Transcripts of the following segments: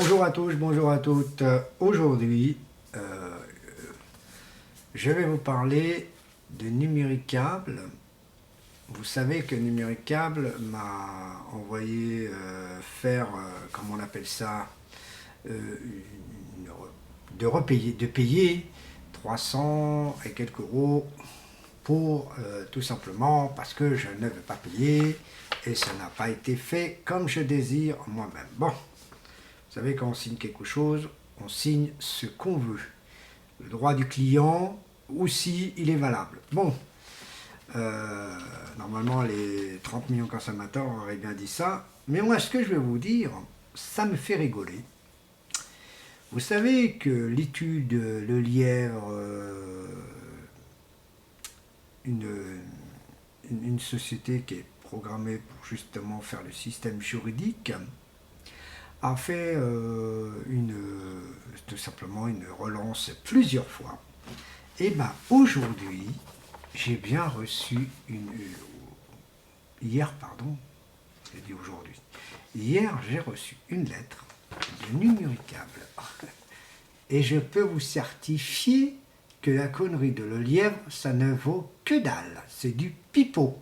Bonjour à tous, bonjour à toutes. Aujourd'hui, je vais vous parler de Numéricable. Vous savez que Numéricable m'a envoyé faire, comment on appelle ça, de payer 300 et quelques euros pour tout simplement parce que je ne veux pas payer et ça n'a pas été fait comme je désire moi-même. Bon. Vous savez, quand on signe quelque chose, on signe ce qu'on veut. Le droit du client, aussi, il est valable. Bon, normalement, les 30 millions de consommateurs auraient bien dit ça. Mais moi, ce que je vais vous dire, ça me fait rigoler. Vous savez que l'étude Le Lièvre, une société qui est programmée pour justement faire le système juridique, a fait tout simplement une relance plusieurs fois. Et bien aujourd'hui, j'ai bien reçu hier, pardon, j'ai dit aujourd'hui. Hier, j'ai reçu une lettre de Numéricable. Et je peux vous certifier que la connerie de Le Lièvre, ça ne vaut que dalle. C'est du pipeau.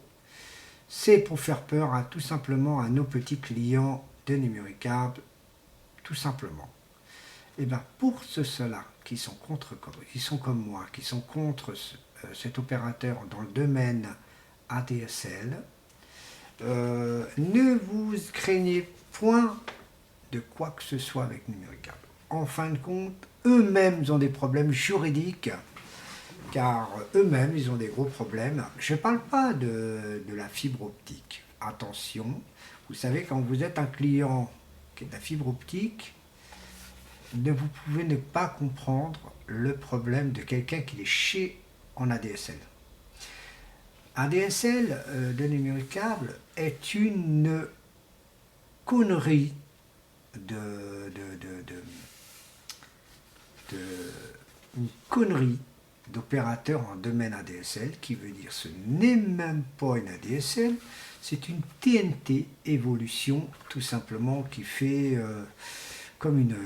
C'est pour faire peur à tout simplement à nos petits clients de Numéricable, tout simplement. Et bien pour ceux-là qui sont qui sont comme moi, qui sont contre cet opérateur dans le domaine ADSL, ne vous craignez point de quoi que ce soit avec Numéricable. En fin de compte, eux-mêmes ont des problèmes juridiques, car eux-mêmes, ils ont des gros problèmes. Je ne parle pas de la fibre optique. Attention, vous savez, quand vous êtes un client qui est de la fibre optique, vous pouvez ne pas comprendre le problème de quelqu'un qui est chez en ADSL. ADSL de Numéricable est une connerie une connerie d'opérateur en domaine ADSL, qui veut dire ce n'est même pas une ADSL, c'est une TNT évolution, tout simplement, qui fait comme une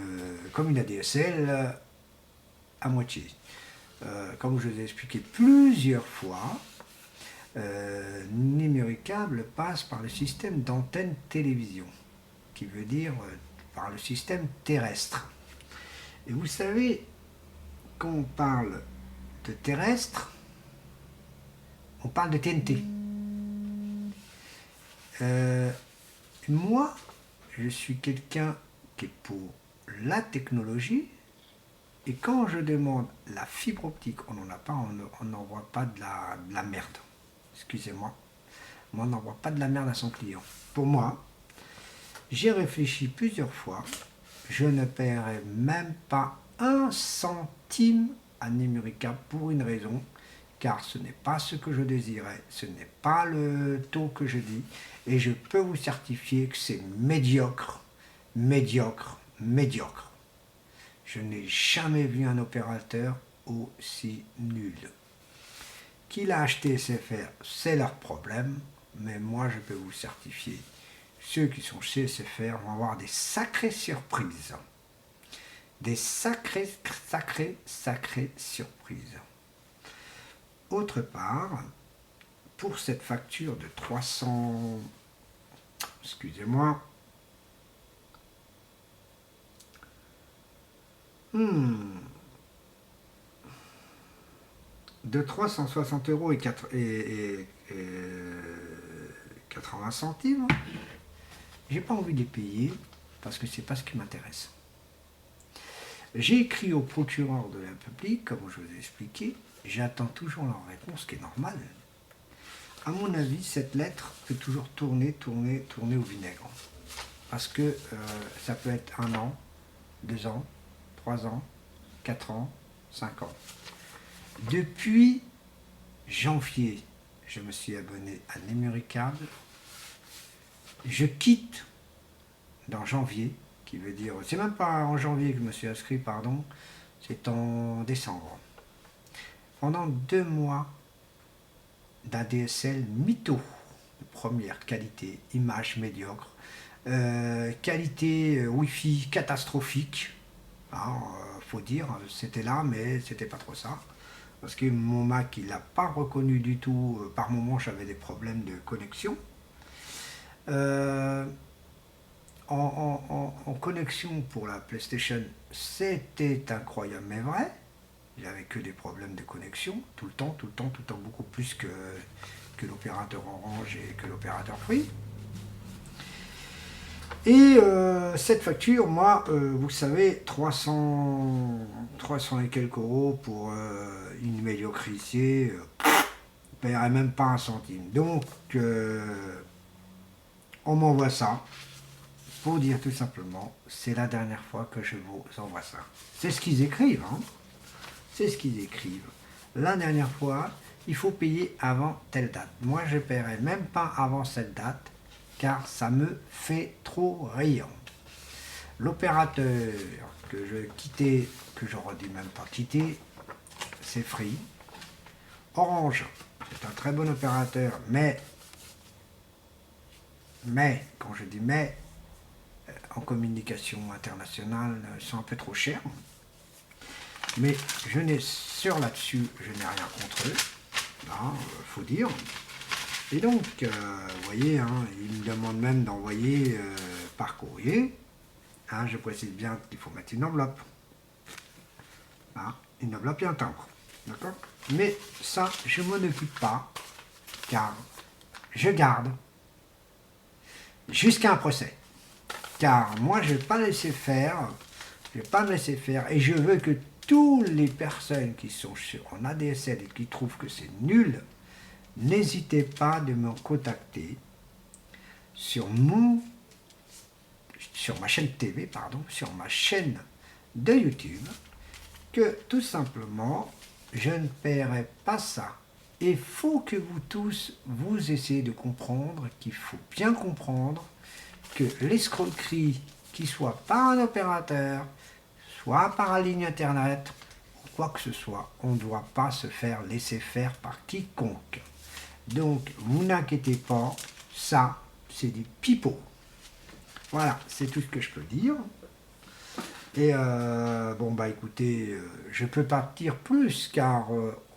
ADSL à moitié. Comme je vous ai expliqué plusieurs fois, Numéricable passe par le système d'antenne télévision, qui veut dire par le système terrestre. Et vous savez, quand on parle de terrestre, on parle de TNT. Moi, je suis quelqu'un qui est pour la technologie, et quand je demande la fibre optique, on n'en a pas, on n'envoie pas de la merde. Excusez-moi, mais on n'envoie pas de la merde à son client. Pour moi, j'ai réfléchi plusieurs fois, je ne paierai même pas un centime à Numéricable pour une raison, car ce n'est pas ce que je désirais, ce n'est pas le taux que je dis, et je peux vous certifier que c'est médiocre, médiocre, médiocre. Je n'ai jamais vu un opérateur aussi nul. Qu'il a acheté SFR, c'est leur problème, mais moi je peux vous certifier, ceux qui sont chez SFR vont avoir des sacrées surprises. Des sacrées surprises. Autre part, pour cette facture de 300, excusez-moi, de 360 euros et 80 centimes, j'ai pas envie de les payer parce que c'est pas ce qui m'intéresse. J'ai écrit au procureur de la République, comme je vous ai expliqué, j'attends toujours leur réponse, ce qui est normal. À mon avis, cette lettre peut toujours tourner au vinaigre. Parce que ça peut être 1 an, 2 ans, 3 ans, 4 ans, 5 ans. Depuis janvier, je me suis abonné à Numéricable. Je quitte dans janvier, qui veut dire, c'est même pas en janvier que je me suis inscrit, pardon, c'est en décembre. Pendant 2 mois d'ADSL mytho, de première qualité, image médiocre, Qualité Wi-Fi catastrophique. Faut dire, c'était là, mais c'était pas trop ça. Parce que mon Mac, il l'a pas reconnu du tout. Par moment, j'avais des problèmes de connexion. Euh, en connexion pour la PlayStation, c'était incroyable, mais vrai. J'avais que des problèmes de connexion, tout le temps, tout le temps, tout le temps, beaucoup plus que l'opérateur Orange et que l'opérateur Free. Et cette facture, moi, vous savez, 300 et quelques euros pour une médiocrité, je ne paierais même pas un centime. Donc, on m'envoie ça pour dire tout simplement, c'est la dernière fois que je vous envoie ça. C'est ce qu'ils écrivent, hein. C'est ce qu'ils écrivent. La dernière fois, il faut payer avant telle date. Moi, je ne paierai même pas avant cette date, car ça me fait trop rire. L'opérateur que je quittais, que j'aurais dû même pas quitter, c'est Free. Orange, c'est un très bon opérateur, mais, quand je dis mais, en communication internationale, sont un peu trop chers. Mais je n'ai sur là-dessus, je n'ai rien contre eux, faut dire. Et donc, vous voyez, ils me demandent même d'envoyer par courrier. Je précise bien qu'il faut mettre une enveloppe. Une enveloppe et un timbre. D'accord? Mais ça, je ne m'en occupe pas, car je garde jusqu'à un procès. Car moi, je ne vais pas laisser faire, et je veux que toutes les personnes qui sont en ADSL et qui trouvent que c'est nul, n'hésitez pas de me contacter sur ma chaîne TV, sur ma chaîne de YouTube, que tout simplement, je ne paierai pas ça. Et il faut que vous tous, vous essayez de comprendre qu'il faut bien comprendre que l'escroquerie, qui soit par un opérateur, soit par la ligne internet, ou quoi que ce soit, on ne doit pas se faire laisser faire par quiconque. Donc, vous n'inquiétez pas, ça, c'est du pipeau. Voilà, c'est tout ce que je peux dire. Et écoutez, je peux pas dire plus, car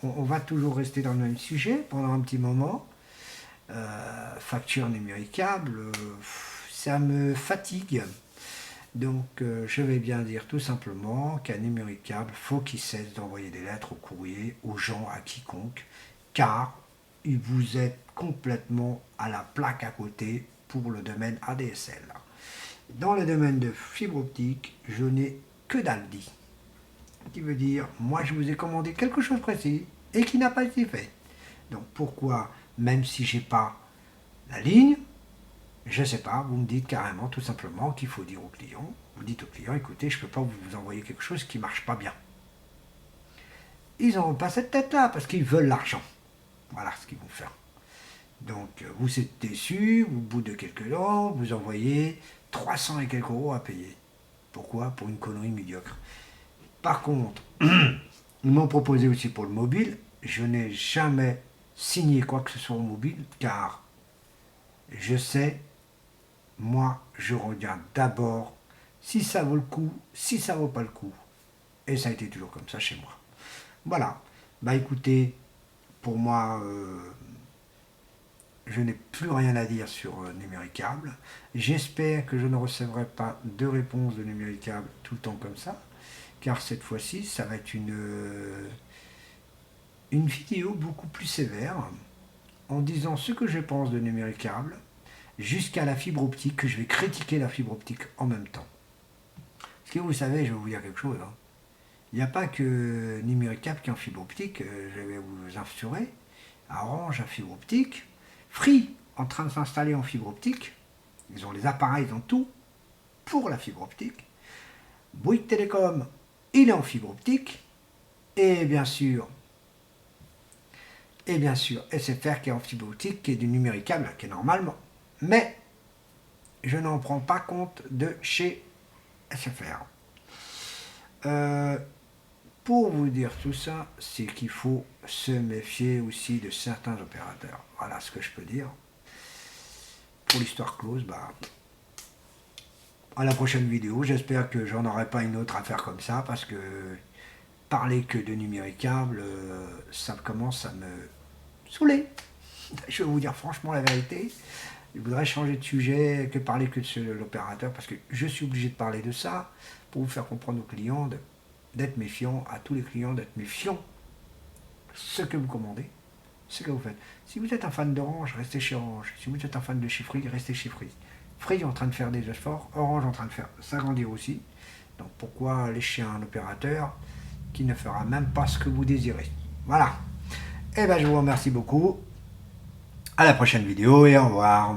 on va toujours rester dans le même sujet pendant un petit moment. Facture numéricable, ça me fatigue. Donc, je vais bien dire tout simplement qu'un numéricable, faut qu'il cesse d'envoyer des lettres au courrier aux gens, à quiconque, car vous êtes complètement à la plaque à côté pour le domaine ADSL. Dans le domaine de fibre optique, je n'ai que dalle dit. Qui veut dire, moi je vous ai commandé quelque chose de précis et qui n'a pas été fait. Donc pourquoi, même si j'ai pas la ligne, je ne sais pas, vous me dites carrément tout simplement qu'il faut dire au client, vous dites au client, écoutez, je ne peux pas vous envoyer quelque chose qui ne marche pas bien. Ils n'auront pas cette tête-là parce qu'ils veulent l'argent. Voilà ce qu'ils vont faire. Donc vous êtes déçus, au bout de quelques temps, vous envoyez 300 et quelques euros à payer. Pourquoi? Pour une connerie médiocre. Par contre, ils m'ont proposé aussi pour le mobile. Je n'ai jamais signé quoi que ce soit au mobile, car je sais, moi, je regarde d'abord si ça vaut le coup, si ça vaut pas le coup. Et ça a été toujours comme ça chez moi. Voilà. Écoutez, pour moi, je n'ai plus rien à dire sur Numéricable. J'espère que je ne recevrai pas de réponse de Numéricable tout le temps comme ça, car cette fois-ci, ça va être une vidéo beaucoup plus sévère, en disant ce que je pense de Numéricable, jusqu'à la fibre optique, que je vais critiquer la fibre optique en même temps. Parce que vous savez, je vais vous dire quelque chose. Il n'y a pas que Numéricable qui est en fibre optique, je vais vous assurer. Orange en fibre optique, Free en train de s'installer en fibre optique, ils ont les appareils, ils ont tout pour la fibre optique. Bouygues Télécom, il est en fibre optique, et bien sûr, SFR qui est en fibre optique, qui est du Numéricable, qui est normalement. Mais je n'en prends pas compte de chez SFR. Pour vous dire tout ça, c'est qu'il faut se méfier aussi de certains opérateurs. Voilà ce que je peux dire. Pour l'histoire close, à la prochaine vidéo. J'espère que j'en aurai pas une autre à faire comme ça, parce que parler que de numéricable, ça commence à me saouler. Je vais vous dire franchement la vérité. Je voudrais changer de sujet, que parler que de l'opérateur, parce que je suis obligé de parler de ça pour vous faire comprendre aux clients d'être méfiants, à tous les clients d'être méfiants. Ce que vous commandez, ce que vous faites. Si vous êtes un fan d'Orange, restez chez Orange. Si vous êtes un fan de chez Free, restez chez Free. Free est en train de faire des efforts, Orange est en train de faire s'agrandir aussi. Donc pourquoi aller chez un opérateur qui ne fera même pas ce que vous désirez? Voilà. Et bien je vous remercie beaucoup. À la prochaine vidéo et au revoir.